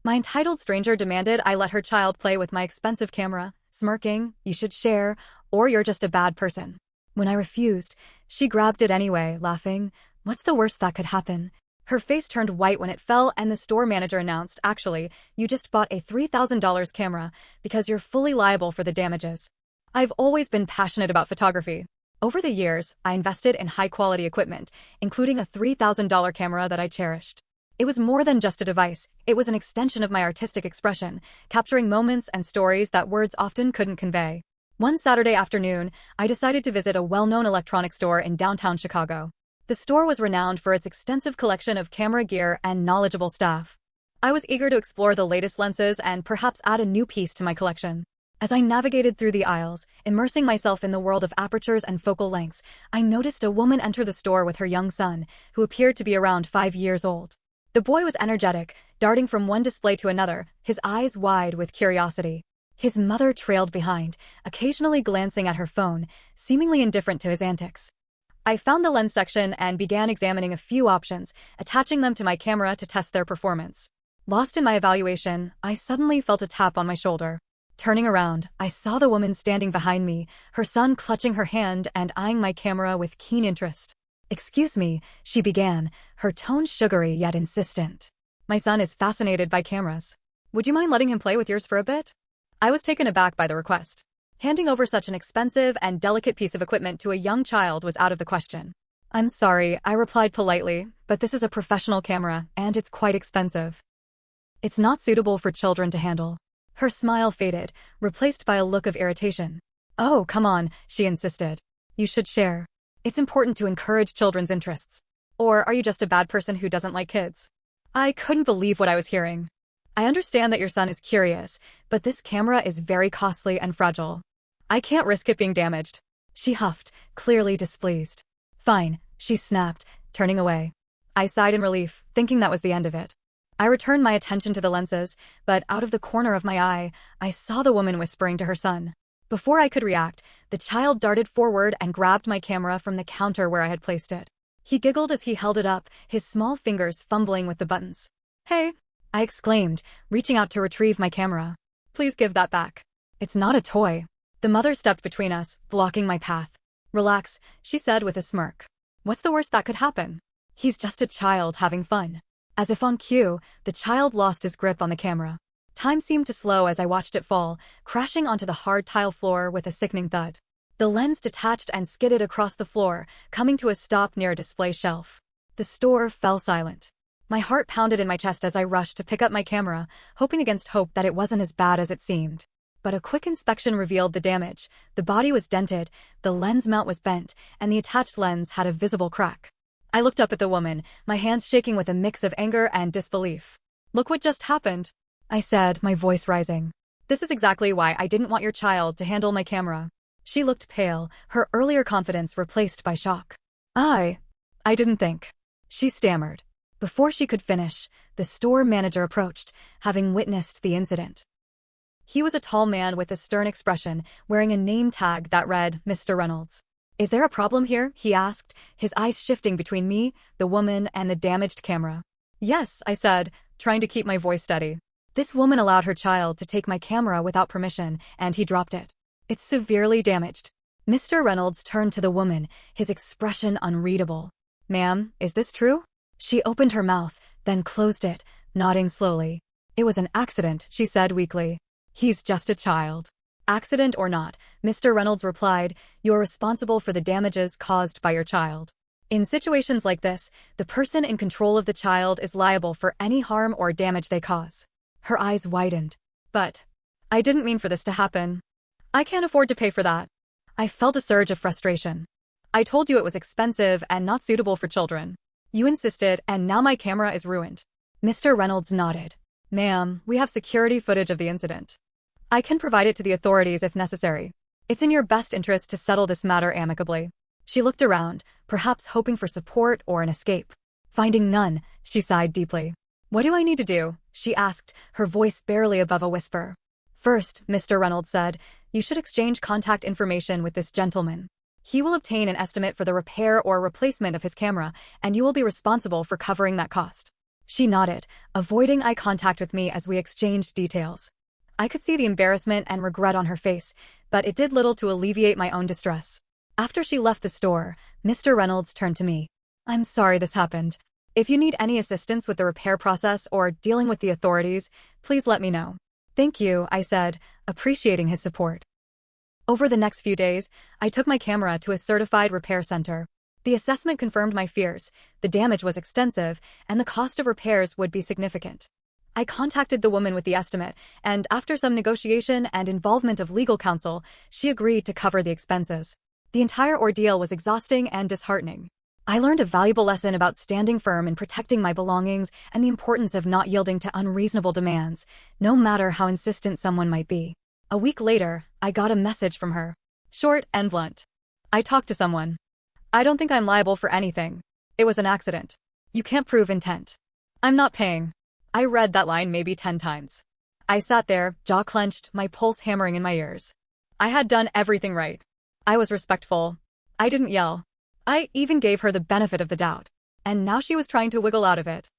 My entitled stranger demanded I let her child play with my expensive camera, smirking, "You should share, or you're just a bad person." When I refused, she grabbed it anyway, laughing. "What's the worst that could happen?" Her face turned white when it fell, and the store manager announced, "Actually, you just bought a $3,000 camera because you're fully liable for the damages." I've always been passionate about photography. Over the years, I invested in high-quality equipment, including a $3,000 camera that I cherished. It was more than just a device. It was an extension of my artistic expression, capturing moments and stories that words often couldn't convey. One Saturday afternoon, I decided to visit a well-known electronics store in downtown Chicago. The store was renowned for its extensive collection of camera gear and knowledgeable staff. I was eager to explore the latest lenses and perhaps add a new piece to my collection. As I navigated through the aisles, immersing myself in the world of apertures and focal lengths, I noticed a woman enter the store with her young son, who appeared to be around 5 years old. The boy was energetic, darting from one display to another, his eyes wide with curiosity. His mother trailed behind, occasionally glancing at her phone, seemingly indifferent to his antics. I found the lens section and began examining a few options, attaching them to my camera to test their performance. Lost in my evaluation, I suddenly felt a tap on my shoulder. Turning around, I saw the woman standing behind me, her son clutching her hand and eyeing my camera with keen interest. "Excuse me," she began, her tone sugary yet insistent. "My son is fascinated by cameras. Would you mind letting him play with yours for a bit?" I was taken aback by the request. Handing over such an expensive and delicate piece of equipment to a young child was out of the question. "I'm sorry," I replied politely, "but this is a professional camera, and it's quite expensive. It's not suitable for children to handle." Her smile faded, replaced by a look of irritation. "Oh, come on," she insisted. "You should share. It's important to encourage children's interests. Or are you just a bad person who doesn't like kids?" I couldn't believe what I was hearing. "I understand that your son is curious, but this camera is very costly and fragile. I can't risk it being damaged." She huffed, clearly displeased. "Fine," she snapped, turning away. I sighed in relief, thinking that was the end of it. I returned my attention to the lenses, but out of the corner of my eye, I saw the woman whispering to her son. Before I could react, the child darted forward and grabbed my camera from the counter where I had placed it. He giggled as he held it up, his small fingers fumbling with the buttons. "Hey," I exclaimed, reaching out to retrieve my camera. "Please give that back. It's not a toy." The mother stepped between us, blocking my path. "Relax," she said with a smirk. "What's the worst that could happen? He's just a child having fun." As if on cue, the child lost his grip on the camera. Time seemed to slow as I watched it fall, crashing onto the hard tile floor with a sickening thud. The lens detached and skidded across the floor, coming to a stop near a display shelf. The store fell silent. My heart pounded in my chest as I rushed to pick up my camera, hoping against hope that it wasn't as bad as it seemed. But a quick inspection revealed the damage. The body was dented, the lens mount was bent, and the attached lens had a visible crack. I looked up at the woman, my hands shaking with a mix of anger and disbelief. "Look what just happened," I said, my voice rising. "This is exactly why I didn't want your child to handle my camera." She looked pale, her earlier confidence replaced by shock. I didn't think," she stammered. Before she could finish, the store manager approached, having witnessed the incident. He was a tall man with a stern expression, wearing a name tag that read, "Mr. Reynolds." "Is there a problem here?" he asked, his eyes shifting between me, the woman, and the damaged camera. "Yes," I said, trying to keep my voice steady. "This woman allowed her child to take my camera without permission, and he dropped it. It's severely damaged." Mr. Reynolds turned to the woman, his expression unreadable. "Ma'am, is this true?" She opened her mouth, then closed it, nodding slowly. "It was an accident," she said weakly. "He's just a child." "Accident or not," Mr. Reynolds replied, "you're responsible for the damages caused by your child. In situations like this, the person in control of the child is liable for any harm or damage they cause." Her eyes widened. "But I didn't mean for this to happen. I can't afford to pay for that." I felt a surge of frustration. "I told you it was expensive and not suitable for children. You insisted, and now my camera is ruined." Mr. Reynolds nodded. "Ma'am, we have security footage of the incident. I can provide it to the authorities if necessary. It's in your best interest to settle this matter amicably." She looked around, perhaps hoping for support or an escape. Finding none, she sighed deeply. "What do I need to do?" she asked, her voice barely above a whisper. "First," Mr. Reynolds said, "you should exchange contact information with this gentleman. He will obtain an estimate for the repair or replacement of his camera, and you will be responsible for covering that cost." She nodded, avoiding eye contact with me as we exchanged details. I could see the embarrassment and regret on her face, but it did little to alleviate my own distress. After she left the store, Mr. Reynolds turned to me. "I'm sorry this happened. If you need any assistance with the repair process or dealing with the authorities, please let me know." "Thank you," I said, appreciating his support. Over the next few days, I took my camera to a certified repair center. The assessment confirmed my fears. The damage was extensive, and the cost of repairs would be significant. I contacted the woman with the estimate, and after some negotiation and involvement of legal counsel, she agreed to cover the expenses. The entire ordeal was exhausting and disheartening. I learned a valuable lesson about standing firm and protecting my belongings and the importance of not yielding to unreasonable demands, no matter how insistent someone might be. A week later, I got a message from her. Short and blunt. "I talked to someone. I don't think I'm liable for anything. It was an accident. You can't prove intent. I'm not paying." I read that line maybe 10 times. I sat there, jaw clenched, my pulse hammering in my ears. I had done everything right. I was respectful. I didn't yell. I even gave her the benefit of the doubt. And now she was trying to wiggle out of it.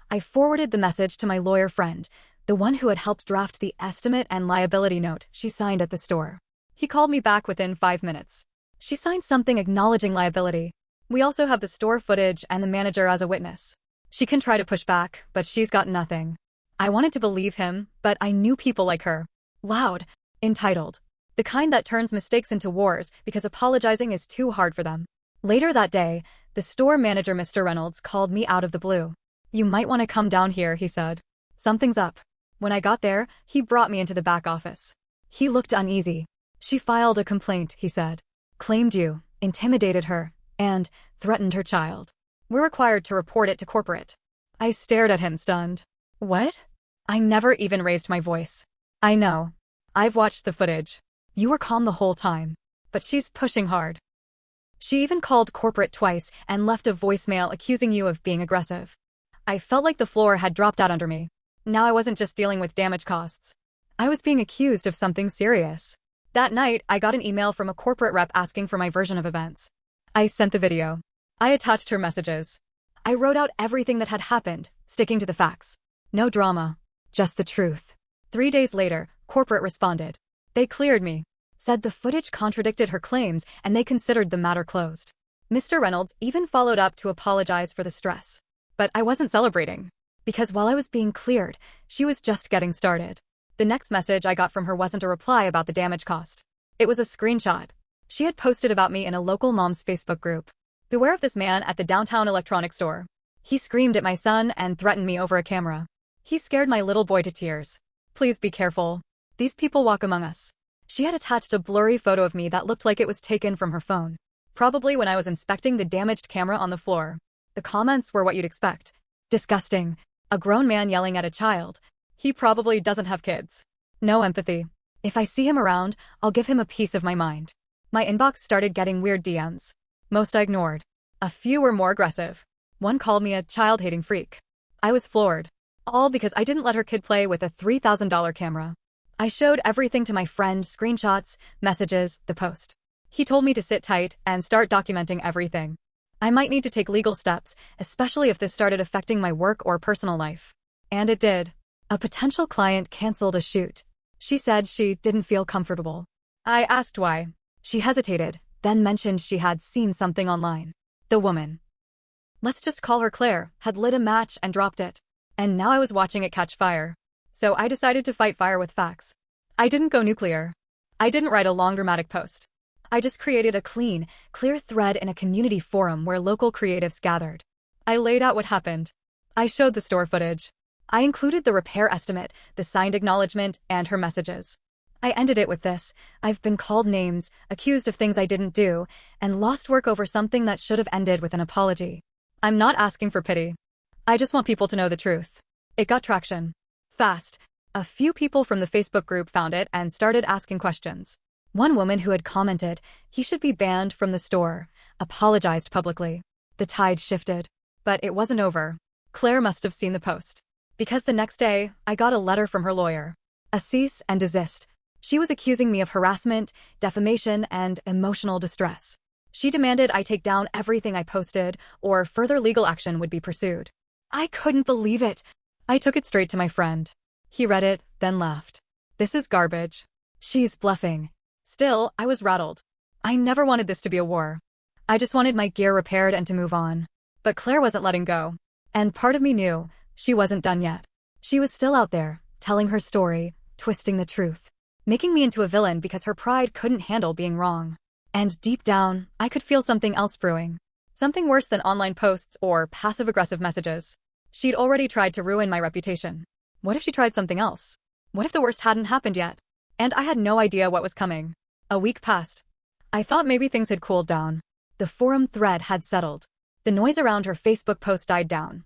I forwarded the message to my lawyer friend, the one who had helped draft the estimate and liability note she signed at the store. He called me back within 5 minutes. She signed something acknowledging liability. We also have the store footage and the manager as a witness. She can try to push back, but she's got nothing. I wanted to believe him, but I knew people like her. Loud, entitled. The kind that turns mistakes into wars because apologizing is too hard for them. Later that day, the store manager, Mr. Reynolds, called me out of the blue. "You might want to come down here," he said. "Something's up." When I got there, he brought me into the back office. He looked uneasy. "She filed a complaint," he said. "Claimed you, intimidated her, and threatened her child. We're required to report it to corporate." I stared at him, stunned. "What?" I never even raised my voice. "I know. I've watched the footage. You were calm the whole time. But she's pushing hard. She even called corporate twice and left a voicemail accusing you of being aggressive." I felt like the floor had dropped out under me. Now I wasn't just dealing with damage costs. I was being accused of something serious. That night, I got an email from a corporate rep asking for my version of events. I sent the video. I attached her messages. I wrote out everything that had happened, sticking to the facts. No drama. Just the truth. 3 days later, corporate responded. They cleared me. Said the footage contradicted her claims and they considered the matter closed. Mr. Reynolds even followed up to apologize for the stress. But I wasn't celebrating. Because while I was being cleared, she was just getting started. The next message I got from her wasn't a reply about the damage cost. It was a screenshot. She had posted about me in a local mom's Facebook group. "Beware of this man at the downtown electronics store. He screamed at my son and threatened me over a camera. He scared my little boy to tears. Please be careful. These people walk among us." She had attached a blurry photo of me that looked like it was taken from her phone. Probably when I was inspecting the damaged camera on the floor. The comments were what you'd expect. Disgusting. A grown man yelling at a child. He probably doesn't have kids. No empathy. If I see him around, I'll give him a piece of my mind. My inbox started getting weird DMs. Most I ignored. A few were more aggressive. One called me a child-hating freak. I was floored. All because I didn't let her kid play with a $3,000 camera. I showed everything to my friend, screenshots, messages, the post. He told me to sit tight and start documenting everything. I might need to take legal steps, especially if this started affecting my work or personal life. And it did. A potential client canceled a shoot. She said she didn't feel comfortable. I asked why. She hesitated, then mentioned she had seen something online. The woman, let's just call her Claire, had lit a match and dropped it. And now I was watching it catch fire. So I decided to fight fire with facts. I didn't go nuclear. I didn't write a long dramatic post. I just created a clean, clear thread in a community forum where local creatives gathered. I laid out what happened. I showed the store footage. I included the repair estimate, the signed acknowledgement, and her messages. I ended it with this: "I've been called names, accused of things I didn't do, and lost work over something that should have ended with an apology. I'm not asking for pity. I just want people to know the truth." It got traction. Fast. A few people from the Facebook group found it and started asking questions. One woman who had commented, "He should be banned from the store," apologized publicly. The tide shifted. But it wasn't over. Claire must have seen the post. Because the next day, I got a letter from her lawyer. A cease and desist. She was accusing me of harassment, defamation, and emotional distress. She demanded I take down everything I posted, or further legal action would be pursued. I couldn't believe it. I took it straight to my friend. He read it, then laughed. This is garbage. She's bluffing. Still, I was rattled. I never wanted this to be a war. I just wanted my gear repaired and to move on. But Claire wasn't letting go. And part of me knew she wasn't done yet. She was still out there, telling her story, twisting the truth, making me into a villain because her pride couldn't handle being wrong. And deep down, I could feel something else brewing. Something worse than online posts or passive-aggressive messages. She'd already tried to ruin my reputation. What if she tried something else? What if the worst hadn't happened yet? And I had no idea what was coming. A week passed. I thought maybe things had cooled down. The forum thread had settled. The noise around her Facebook post died down.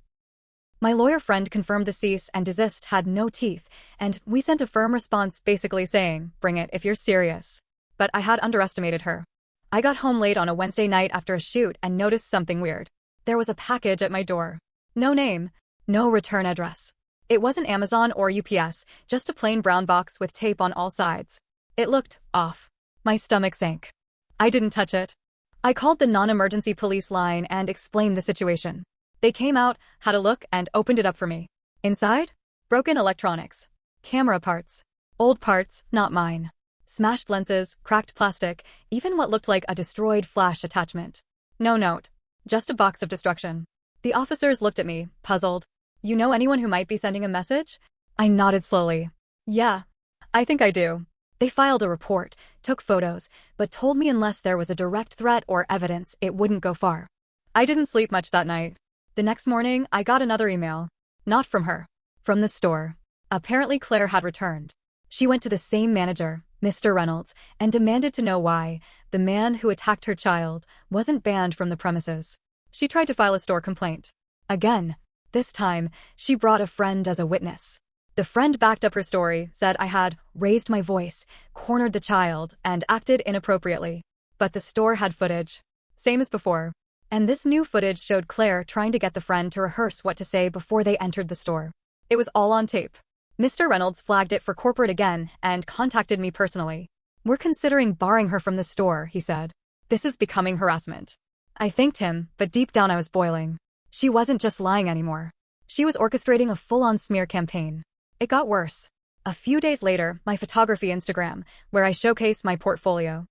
My lawyer friend confirmed the cease and desist had no teeth, and we sent a firm response basically saying, bring it if you're serious. But I had underestimated her. I got home late on a Wednesday night after a shoot and noticed something weird. There was a package at my door. No name, no return address. It wasn't Amazon or UPS, just a plain brown box with tape on all sides. It looked off. My stomach sank. I didn't touch it. I called the non-emergency police line and explained the situation. They came out, had a look, and opened it up for me. Inside? Broken electronics. Camera parts. Old parts, not mine. Smashed lenses, cracked plastic, even what looked like a destroyed flash attachment. No note. Just a box of destruction. The officers looked at me, puzzled. You know anyone who might be sending a message? I nodded slowly. Yeah, I think I do. They filed a report, took photos, but told me unless there was a direct threat or evidence, it wouldn't go far. I didn't sleep much that night. The next morning, I got another email. Not from her. From the store. Apparently Claire had returned. She went to the same manager, Mr. Reynolds, and demanded to know why the man who attacked her child wasn't banned from the premises. She tried to file a store complaint. Again. This time, she brought a friend as a witness. The friend backed up her story, said I had raised my voice, cornered the child, and acted inappropriately. But the store had footage. Same as before. And this new footage showed Claire trying to get the friend to rehearse what to say before they entered the store. It was all on tape. Mr. Reynolds flagged it for corporate again and contacted me personally. We're considering barring her from the store, he said. This is becoming harassment. I thanked him, but deep down I was boiling. She wasn't just lying anymore. She was orchestrating a full-on smear campaign. It got worse. A few days later, my photography Instagram, where I showcase my portfolio,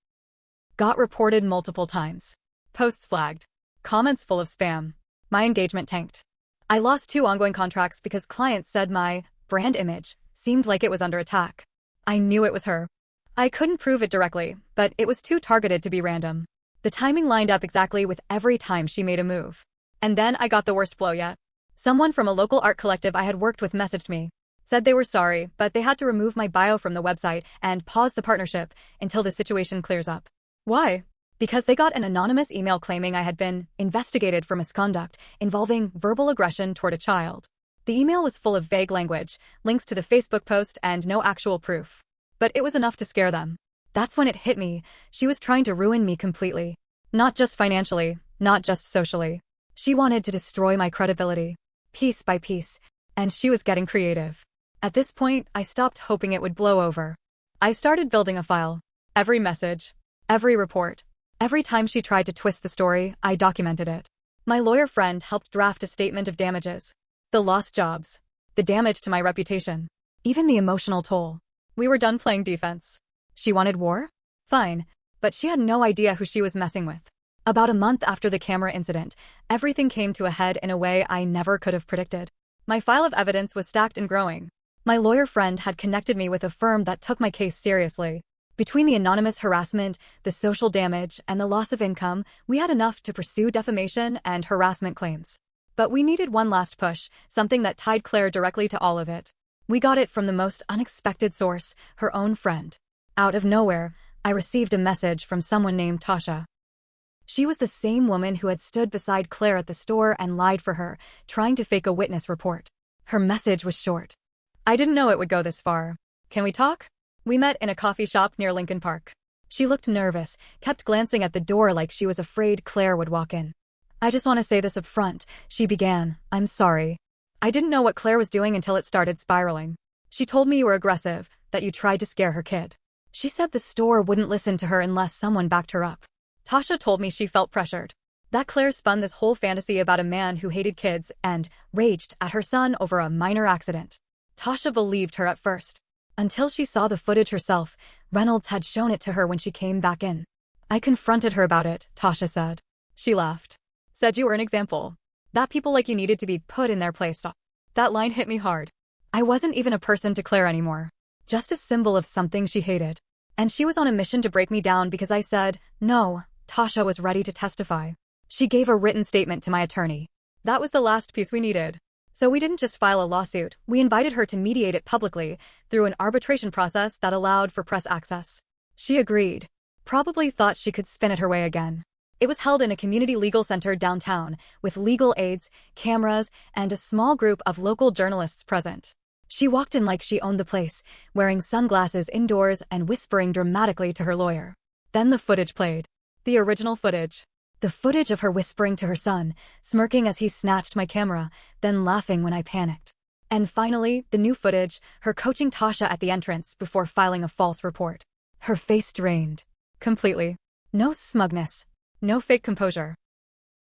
got reported multiple times. Posts flagged. Comments full of spam. My engagement tanked. I lost 2 ongoing contracts because clients said my brand image seemed like it was under attack. I knew it was her. I couldn't prove it directly, but it was too targeted to be random. The timing lined up exactly with every time she made a move. And then I got the worst blow yet. Someone from a local art collective I had worked with messaged me. Said they were sorry, but they had to remove my bio from the website and pause the partnership until the situation clears up. Why? Because they got an anonymous email claiming I had been investigated for misconduct involving verbal aggression toward a child. The email was full of vague language, links to the Facebook post, and no actual proof. But it was enough to scare them. That's when it hit me. She was trying to ruin me completely. Not just financially, not just socially. She wanted to destroy my credibility, piece by piece, and she was getting creative. At this point, I stopped hoping it would blow over. I started building a file. Every message, every report, every time she tried to twist the story, I documented it. My lawyer friend helped draft a statement of damages. The lost jobs, the damage to my reputation, even the emotional toll. We were done playing defense. She wanted war? Fine, but she had no idea who she was messing with. About a month after the camera incident, everything came to a head in a way I never could have predicted. My file of evidence was stacked and growing. My lawyer friend had connected me with a firm that took my case seriously. Between the anonymous harassment, the social damage, and the loss of income, we had enough to pursue defamation and harassment claims. But we needed one last push, something that tied Claire directly to all of it. We got it from the most unexpected source, her own friend. Out of nowhere, I received a message from someone named Tasha. She was the same woman who had stood beside Claire at the store and lied for her, trying to fake a witness report. Her message was short. I didn't know it would go this far. Can we talk? We met in a coffee shop near Lincoln Park. She looked nervous, kept glancing at the door like she was afraid Claire would walk in. I just want to say this up front, she began. I'm sorry. I didn't know what Claire was doing until it started spiraling. She told me you were aggressive, that you tried to scare her kid. She said the store wouldn't listen to her unless someone backed her up. Tasha told me she felt pressured. That Claire spun this whole fantasy about a man who hated kids and raged at her son over a minor accident. Tasha believed her at first. Until she saw the footage herself. Reynolds had shown it to her when she came back in. I confronted her about it, Tasha said. She laughed. Said you were an example. That people like you needed to be put in their place. That line hit me hard. I wasn't even a person to Claire anymore. Just a symbol of something she hated. And she was on a mission to break me down because I said, no. Tasha was ready to testify. She gave a written statement to my attorney. That was the last piece we needed. So we didn't just file a lawsuit, we invited her to mediate it publicly through an arbitration process that allowed for press access. She agreed. Probably thought she could spin it her way again. It was held in a community legal center downtown, with legal aids, cameras, and a small group of local journalists present. She walked in like she owned the place, wearing sunglasses indoors and whispering dramatically to her lawyer. Then the footage played. The original footage. The footage of her whispering to her son, smirking as he snatched my camera, then laughing when I panicked. And finally, the new footage, her coaching Tasha at the entrance before filing a false report. Her face drained. Completely. No smugness. No fake composure.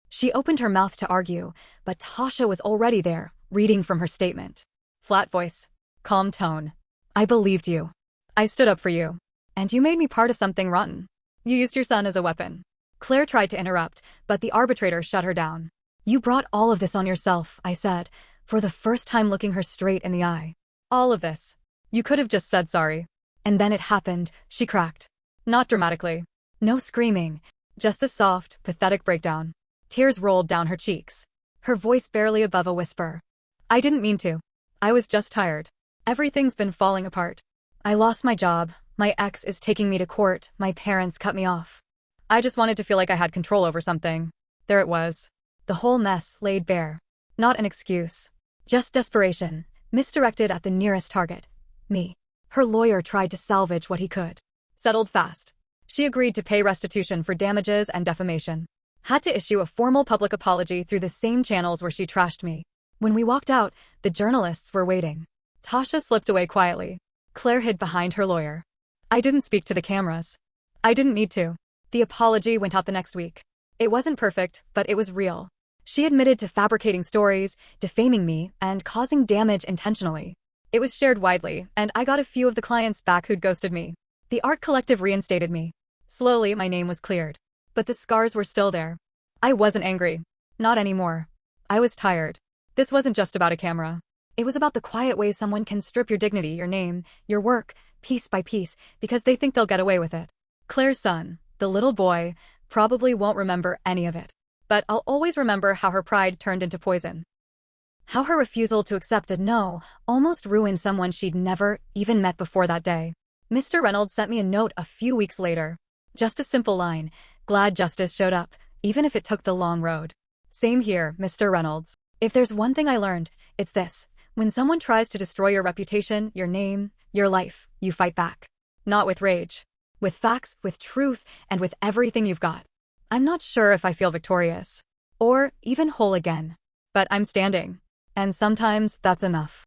She opened her mouth to argue, but Tasha was already there, reading from her statement. Flat voice. Calm tone. I believed you. I stood up for you. And you made me part of something rotten. You used your son as a weapon. Claire tried to interrupt, but the arbitrator shut her down. You brought all of this on yourself, I said, for the first time looking her straight in the eye. All of this. You could have just said sorry. And then it happened, she cracked. Not dramatically. No screaming. Just the soft, pathetic breakdown. Tears rolled down her cheeks. Her voice barely above a whisper. I didn't mean to. I was just tired. Everything's been falling apart. I lost my job. My ex is taking me to court. My parents cut me off. I just wanted to feel like I had control over something. There it was. The whole mess laid bare. Not an excuse. Just desperation, misdirected at the nearest target. Me. Her lawyer tried to salvage what he could. Settled fast. She agreed to pay restitution for damages and defamation. Had to issue a formal public apology through the same channels where she trashed me. When we walked out, the journalists were waiting. Tasha slipped away quietly. Claire hid behind her lawyer. I didn't speak to the cameras. I didn't need to. The apology went out the next week. It wasn't perfect, but it was real. She admitted to fabricating stories, defaming me, and causing damage intentionally. It was shared widely, and I got a few of the clients back who'd ghosted me. The art collective reinstated me. Slowly, my name was cleared. But the scars were still there. I wasn't angry. Not anymore. I was tired. This wasn't just about a camera. It was about the quiet ways someone can strip your dignity, your name, your work, piece by piece, because they think they'll get away with it. Claire's son, the little boy, probably won't remember any of it. But I'll always remember how her pride turned into poison. How her refusal to accept a no almost ruined someone she'd never even met before that day. Mr. Reynolds sent me a note a few weeks later. Just a simple line, glad justice showed up, even if it took the long road. Same here, Mr. Reynolds. If there's one thing I learned, it's this. When someone tries to destroy your reputation, your name, your life, you fight back. Not with rage. With facts, with truth, and with everything you've got. I'm not sure if I feel victorious. Or even whole again. But I'm standing. And sometimes that's enough.